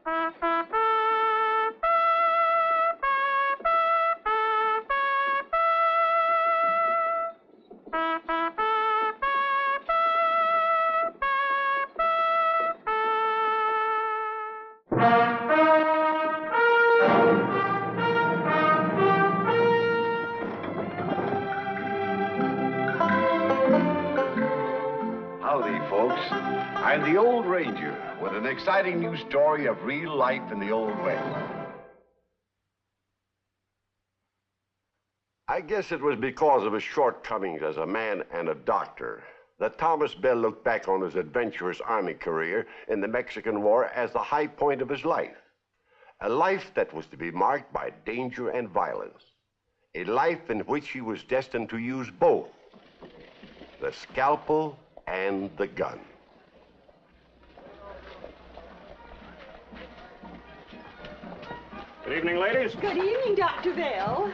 Howdy, folks. I'm the Old Ranger with an exciting new story of real life in the Old West. I guess it was because of his shortcomings as a man and a doctor that Thomas Bell looked back on his adventurous army career in the Mexican War as the high point of his life. A life that was to be marked by danger and violence. A life in which he was destined to use both the scalpel and the gun. Good evening, ladies. Good evening, Dr. Bell.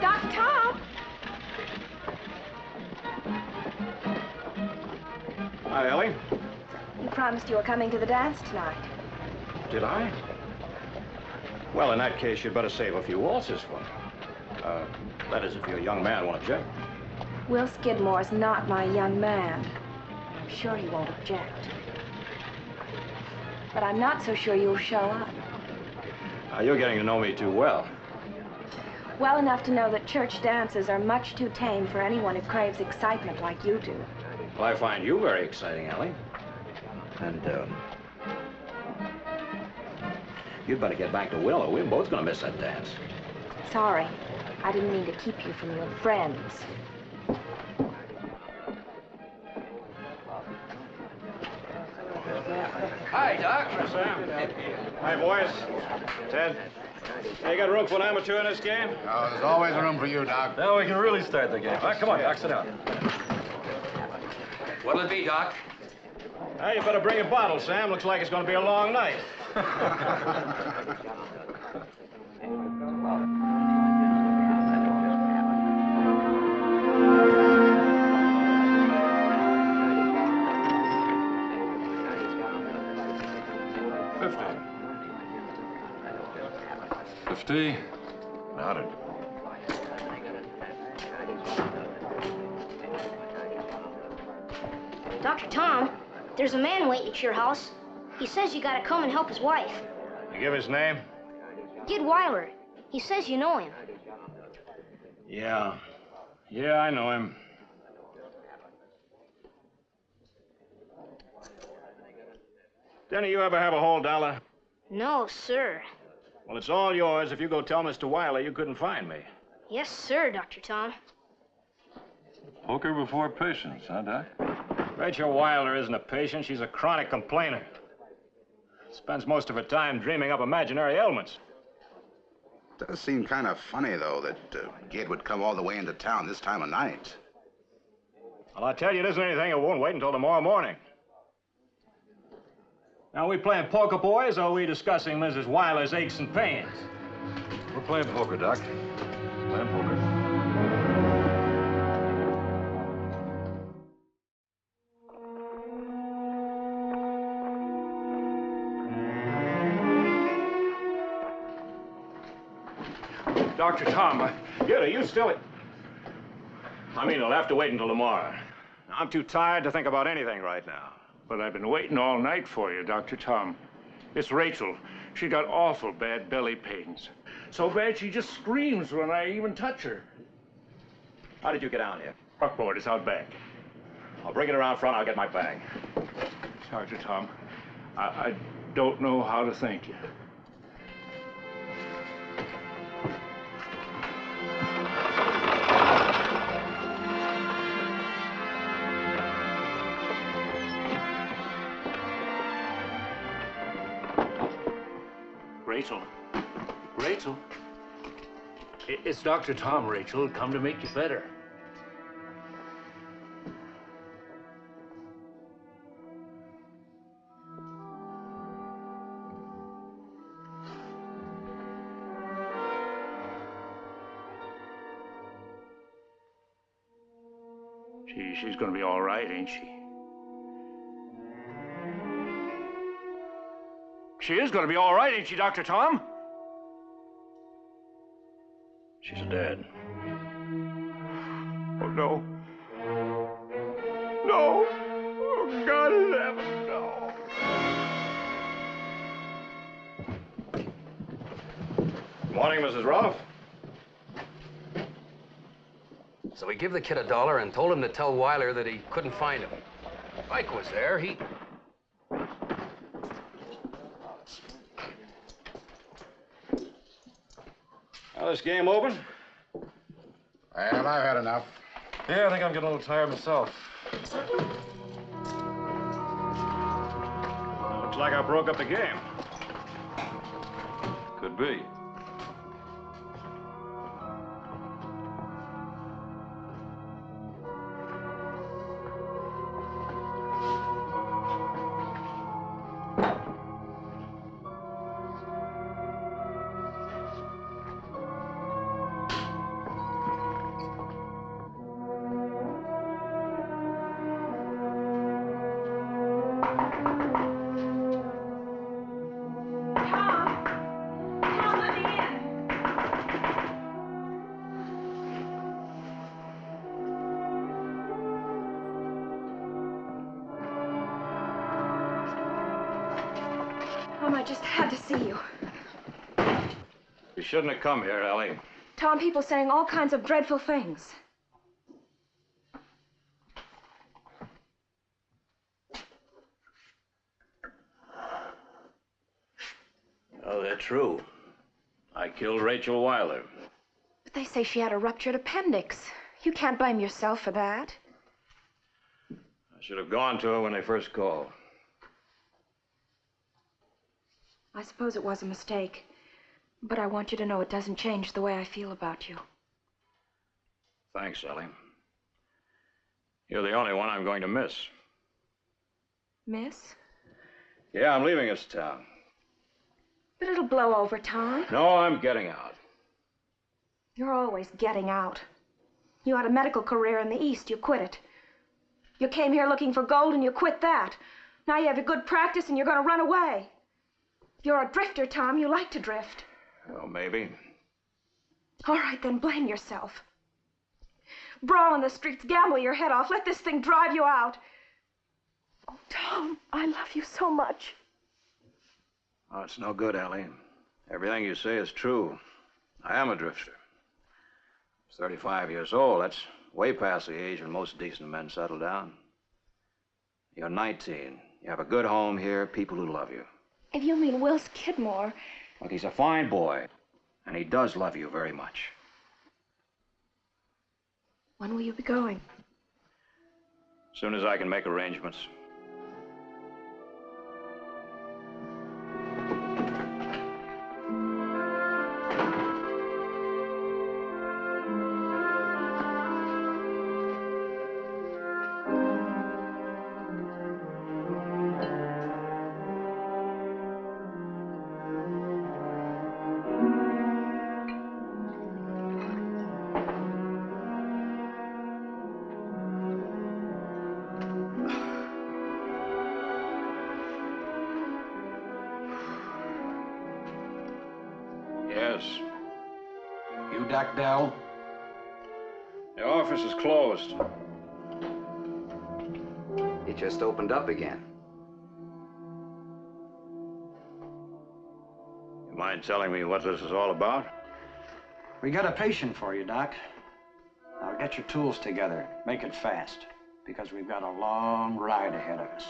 Dr. Tom. Hi, Ellie. You promised you were coming to the dance tonight. Did I? Well, in that case, you'd better save a few waltzes for me. That is, if your young man won't object. Will Skidmore's not my young man. I'm sure he won't object. But I'm not so sure you'll show up. You're getting to know me too well. Well enough to know that church dances are much too tame for anyone who craves excitement like you do. Well, I find you very exciting, Ellie. And, you'd better get back to Will, or we're both gonna miss that dance. Sorry. I didn't mean to keep you from your friends. Hi, Doc. Hi, Sam. Hi, boys. Ted. Hey, you got room for an amateur in this game? Oh, there's always room for you, Doc. Now we can really start the game. All right, come on, Doc, sit down. What'll it be, Doc? Hey, you better bring a bottle, Sam. Looks like it's going to be a long night. $50. Nodded. Dr. Tom, there's a man waiting at your house. He says you gotta come and help his wife. You give his name? Gid Weiler. He says you know him. Yeah. Yeah, I know him. Denny, you ever have a whole dollar? No, sir. Well, it's all yours if you go tell Mr. Weiler you couldn't find me. Yes, sir, Dr. Tom. Poker before patience, huh, Doc? Rachel Weiler isn't a patient. She's a chronic complainer. Spends most of her time dreaming up imaginary ailments. Does seem kind of funny, though, that Gid would come all the way into town this time of night. Well, I tell you, it isn't anything that won't wait until tomorrow morning. Now, are we playing poker, boys, or are we discussing Mrs. Weiler's aches and pains? We're playing poker, Doc. Playing poker. Dr. Tom, Gid, are you still... I mean, it'll have to wait until tomorrow. I'm too tired to think about anything right now. But I've been waiting all night for you, Dr. Tom. It's Rachel. She got awful bad belly pains. So bad she just screams when I even touch her. How did you get down here? Buckboard is out back. I'll bring it around front. I'll get my bag. Dr. Tom, I don't know how to thank you. Rachel. Rachel. It's Dr. Tom, Rachel. Come to make you better. She's gonna be all right, ain't she? She is going to be all right, ain't she, Dr. Tom? She's dead. Oh, no. No. Oh, God in heaven, no. Morning, Mrs. Rolfe. So we give the kid $1 and told him to tell Weiler that he couldn't find him. Mike was there. He... Well, this game open? Well, I've had enough. Yeah, I think I'm getting a little tired myself. Looks like I broke up the game. Could be. Tom, I just had to see you. You shouldn't have come here, Ellie. Tom, people saying all kinds of dreadful things. Oh, they're true. I killed Rachel Weiler. But they say she had a ruptured appendix. You can't blame yourself for that. I should have gone to her when they first called. I suppose it was a mistake. But I want you to know it doesn't change the way I feel about you. Thanks, Ellie. You're the only one I'm going to miss. Miss? Yeah, I'm leaving this town. But it'll blow over, Tom. No, I'm getting out. You're always getting out. You had a medical career in the East. You quit it. You came here looking for gold and you quit that. Now you have a good practice and you're going to run away. You're a drifter, Tom. You like to drift. Well, maybe. All right, then blame yourself. Brawl in the streets, gamble your head off. Let this thing drive you out. Oh, Tom, I love you so much. Oh, it's no good, Ellie. Everything you say is true. I am a drifter. I'm 35 years old. That's way past the age when most decent men settle down. You're 19. You have a good home here, people who love you. If you mean Will Skidmore... Look, he's a fine boy, and he does love you very much. When will you be going? As soon as I can make arrangements. Yes. You Doc Dell? The office is closed. It just opened up again. You mind telling me what this is all about? We got a patient for you, Doc. Now get your tools together. Make it fast, because we've got a long ride ahead of us.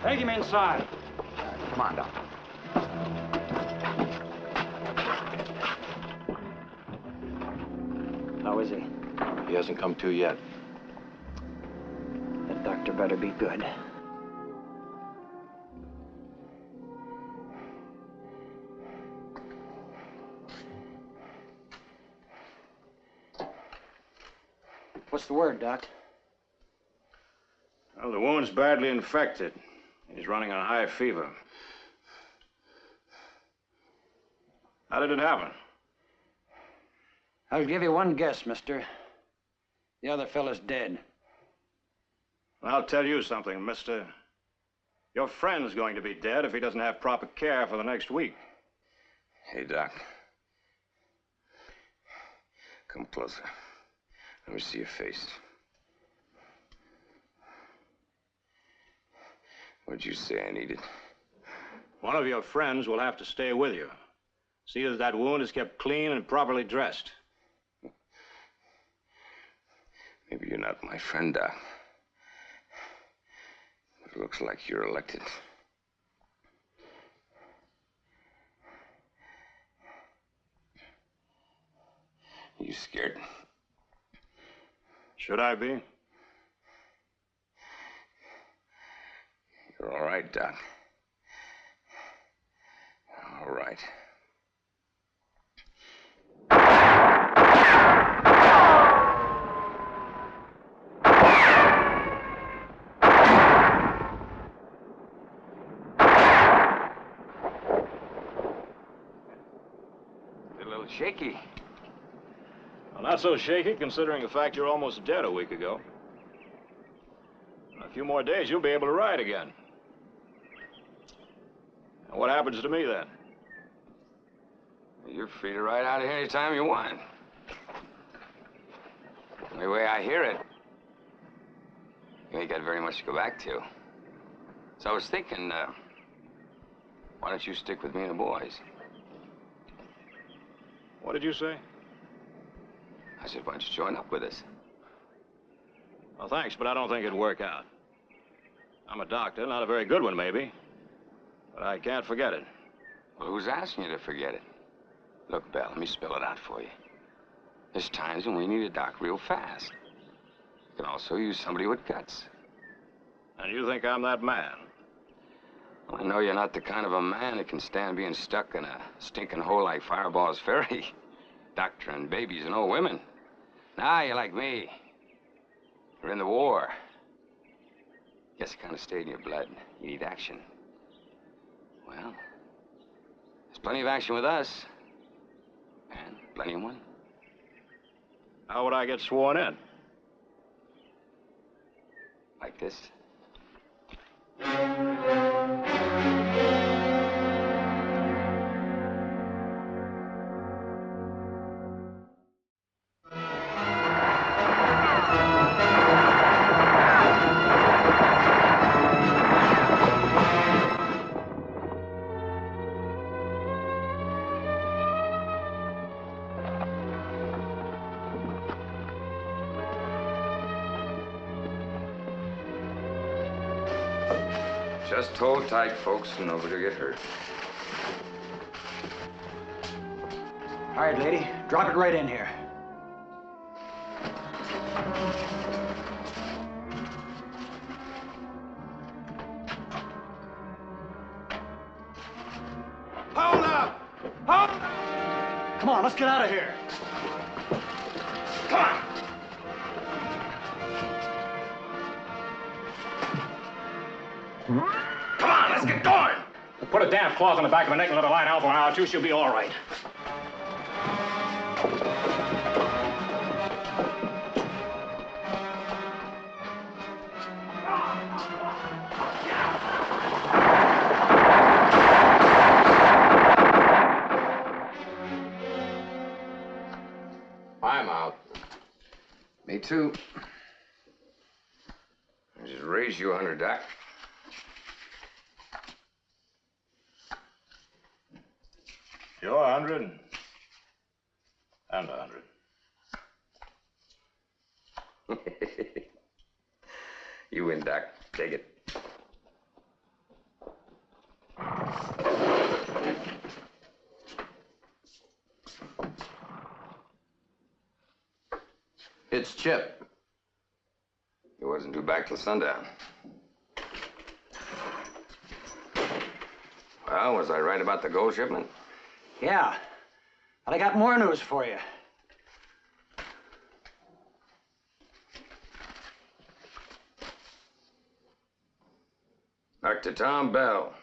Take him inside. Come on, Doc. How is he? He hasn't come to yet. The doctor better be good. What's the word, Doc? Well, the wound's badly infected. He's running on high fever. How did it happen? I'll give you one guess, mister. The other fella's dead. I'll tell you something, mister. Your friend's going to be dead if he doesn't have proper care for the next week. Hey, Doc. Come closer. Let me see your face. What'd you say I needed? One of your friends will have to stay with you. See that that wound is kept clean and properly dressed. Maybe you're not my friend, Doc. But it looks like you're elected. You scared? Should I be? You're all right, Doc. All right. A little shaky. Well, not so shaky, considering the fact you're almost dead a week ago. In a few more days, you'll be able to ride again. And what happens to me then? You're free to ride out of here anytime you want. The way I hear it, you ain't got very much to go back to. So I was thinking, why don't you stick with me and the boys? What did you say? I said, why don't you join up with us? Well, thanks, but I don't think it'd work out. I'm a doctor, not a very good one, maybe. But I can't forget it. Well, who's asking you to forget it? Look, Belle, let me spell it out for you. There's times when we need a doc real fast. You can also use somebody with guts. And you think I'm that man? Well, I know you're not the kind of a man that can stand being stuck in a stinking hole like Fireball's Ferry. Doctoring babies and old women. Nah, you're like me. You're in the war. Guess it kind of stayed in your blood. You need action. Well, there's plenty of action with us. And plenty of money. How would I get sworn in? Like this. Just hold tight, folks, and nobody will get hurt. All right, lady, drop it right in here. Hold up! Hold up! Come on, let's get out of here. Come on! Come on, let's get going! Put a damp cloth on the back of her neck and let her lie down for an hour or two. She'll be all right. I'm out. Me too. I just raised you 100, Doc. You're 100. And 100. You win, Doc. Take it. It's Chip. He wasn't due back till sundown. Well, was I right about the gold shipment? Yeah, but I got more news for you. Dr. Tom Bell,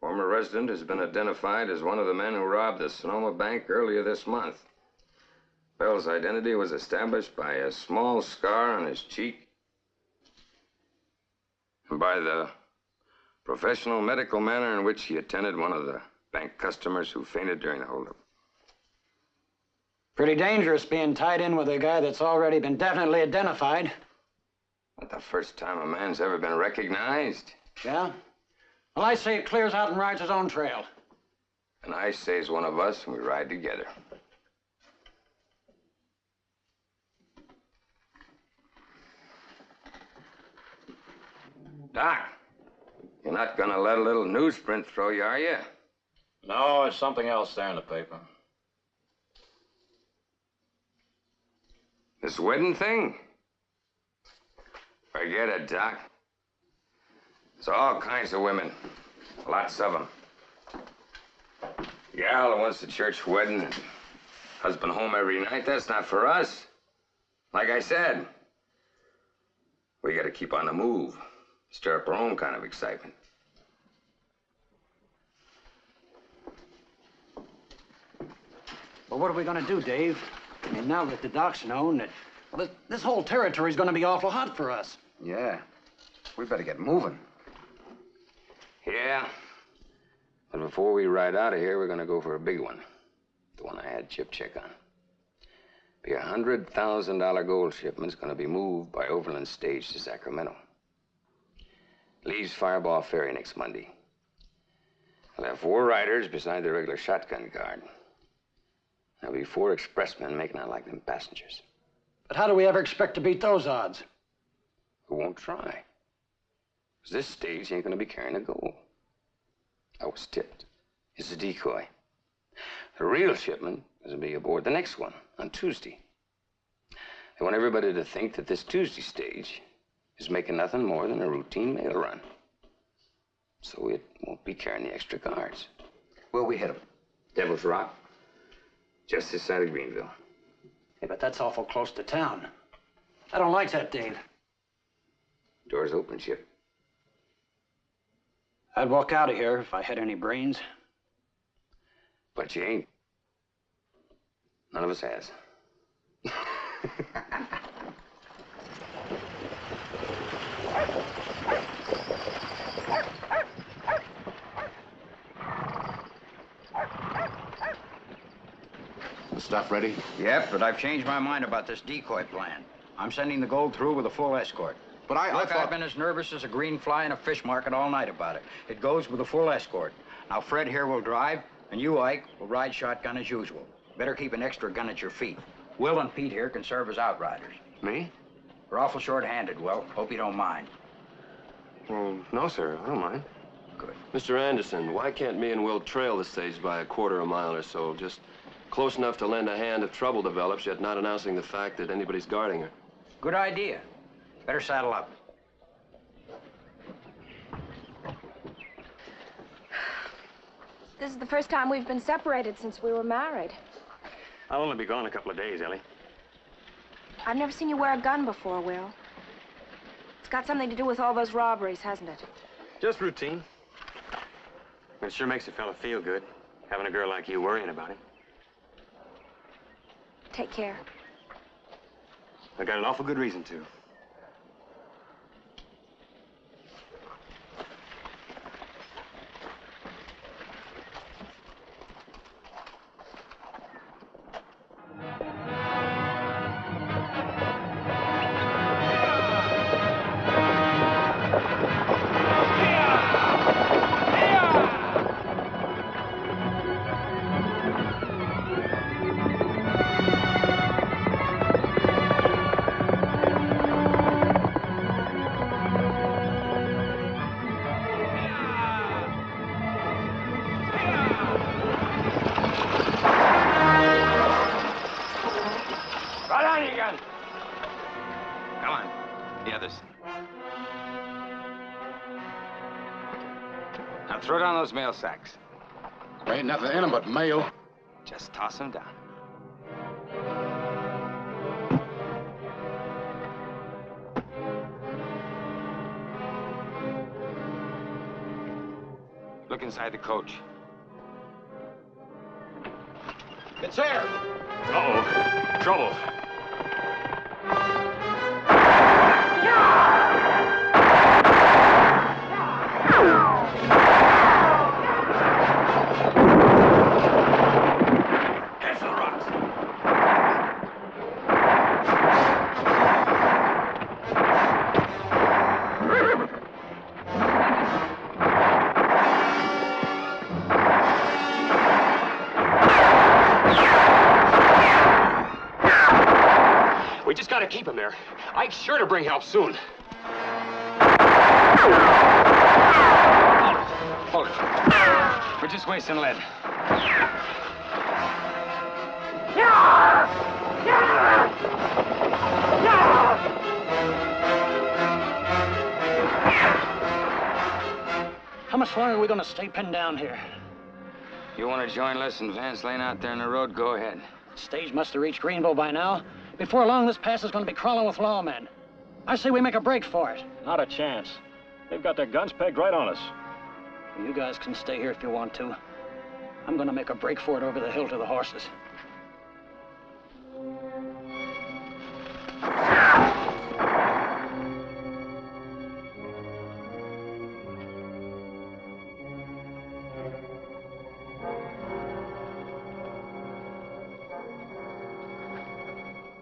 former resident, has been identified as one of the men who robbed the Sonoma Bank earlier this month. Bell's identity was established by a small scar on his cheek and by the professional medical manner in which he attended one of the bank customers who fainted during the holdup. Pretty dangerous being tied in with a guy that's already been definitely identified. Not the first time a man's ever been recognized. Yeah? Well, I say it clears out and rides his own trail. And I say he's one of us and we ride together. Doc, you're not gonna let a little newsprint throw you, are you? No, there's something else there in the paper. This wedding thing? Forget it, Doc. There's all kinds of women. Lots of them. Gal who wants a church wedding and husband home every night, that's not for us. Like I said, we gotta keep on the move. Stir up our own kind of excitement. Well, what are we gonna do, Dave? I mean, now that the doc's known that, well, this whole territory's gonna be awful hot for us. Yeah. We better get moving. Yeah. But before we ride out of here, we're gonna go for a big one. The one I had Chip check on. Be a $100,000 gold shipment's gonna be moved by overland stage to Sacramento. Leaves Fireball Ferry next Monday. I'll have 4 riders beside the regular shotgun guard. There'll be 4 expressmen making out like them passengers. But how do we ever expect to beat those odds? We won't try. 'Cause this stage ain't gonna be carrying the gold. I was tipped. It's a decoy. The real shipment is gonna be aboard the next one on Tuesday. They want everybody to think that this Tuesday stage is making nothing more than a routine mail run. So it won't be carrying the extra guards. Where'll we hit them? Devil's Rock, just this side of Greenville. Yeah, but that's awful close to town. I don't like that, Dave. Door's open, Chip. I'd walk out of here if I had any brains. But you ain't. None of us has. The stuff ready? Yep, but I've changed my mind about this decoy plan. I'm sending the gold through with a full escort. But I Look, thought... I've been as nervous as a green fly in a fish market all night about it. It goes with a full escort. Now, Fred here will drive, and you, Ike, will ride shotgun as usual. Better keep an extra gun at your feet. Will and Pete here can serve as outriders. Me? We're awful short-handed, Will. Hope you don't mind. Well, no, sir. I don't mind. Good. Mr. Anderson, why can't me and Will trail the stage by a quarter of a mile or so? Just close enough to lend a hand if trouble develops, yet not announcing the fact that anybody's guarding her. Good idea. Better saddle up. This is the first time we've been separated since we were married. I'll only be gone a couple of days, Ellie. I've never seen you wear a gun before, Will. It's got something to do with all those robberies, hasn't it? Just routine. It sure makes a fella feel good, having a girl like you worrying about him. Take care. I got an awful good reason to. Now throw down those mail sacks. There ain't nothing in them but mail. Just toss them down. Look inside the coach. It's here. Uh-oh. Trouble. Heads to the rocks. We just gotta keep him there. Ike's sure to bring help soon. Hold it. We're just wasting lead. How much longer are we going to stay pinned down here? You want to join Les and Vance laying out there in the road? Go ahead. Stage must have reached Greenville by now. Before long, this pass is going to be crawling with lawmen. I say we make a break for it. Not a chance. They've got their guns pegged right on us. You guys can stay here if you want to. I'm going to make a break for it over the hill to the horses.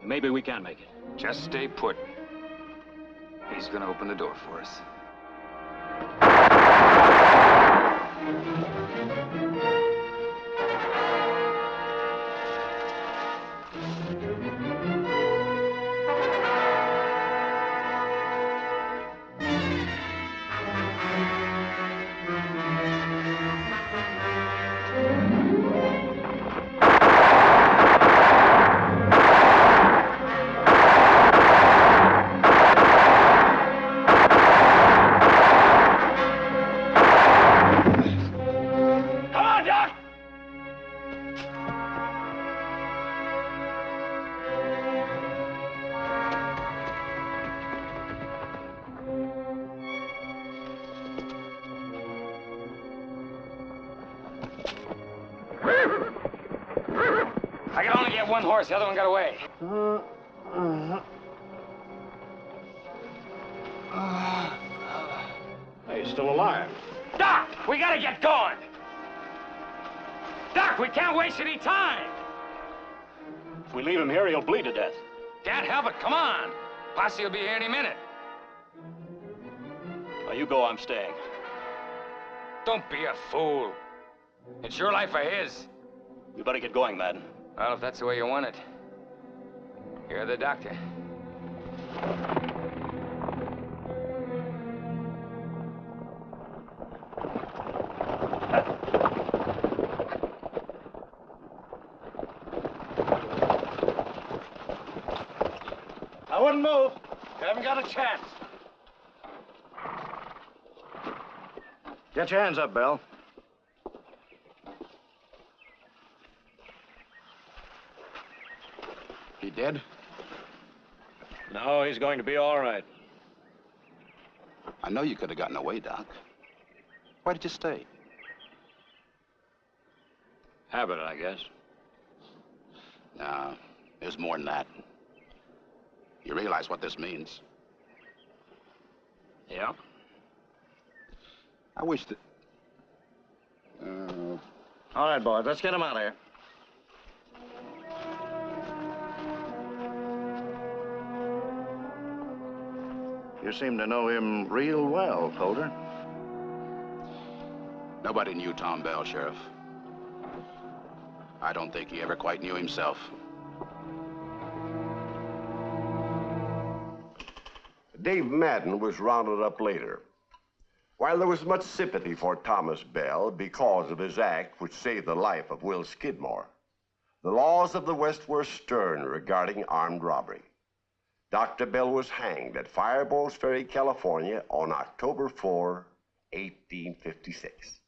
Maybe we can make it. Just stay put. He's gonna open the door for us. I could only get one horse. The other one got away. Hey, he's still alive. Doc, we gotta get going. Doc, we can't waste any time. If we leave him here, he'll bleed to death. Can't help it. Come on. Posse will be here any minute. Now, you go, I'm staying. Don't be a fool. It's your life or his. You better get going, Madden. Well, if that's the way you want it. You're the doctor. I wouldn't move. You haven't got a chance. Get your hands up, Bell. He dead? No, he's going to be all right. I know you could have gotten away, Doc. Why did you stay? Habit, I guess. No, there's more than that. You realize what this means? Yeah? I wish that... All right, boys, let's get him out of here. You seem to know him real well, Holder. Nobody knew Tom Bell, Sheriff. I don't think he ever quite knew himself. Dave Madden was rounded up later. While there was much sympathy for Thomas Bell because of his act which saved the life of Will Skidmore, the laws of the West were stern regarding armed robbery. Dr. Bell was hanged at Fireballs Ferry, California on October 4, 1856.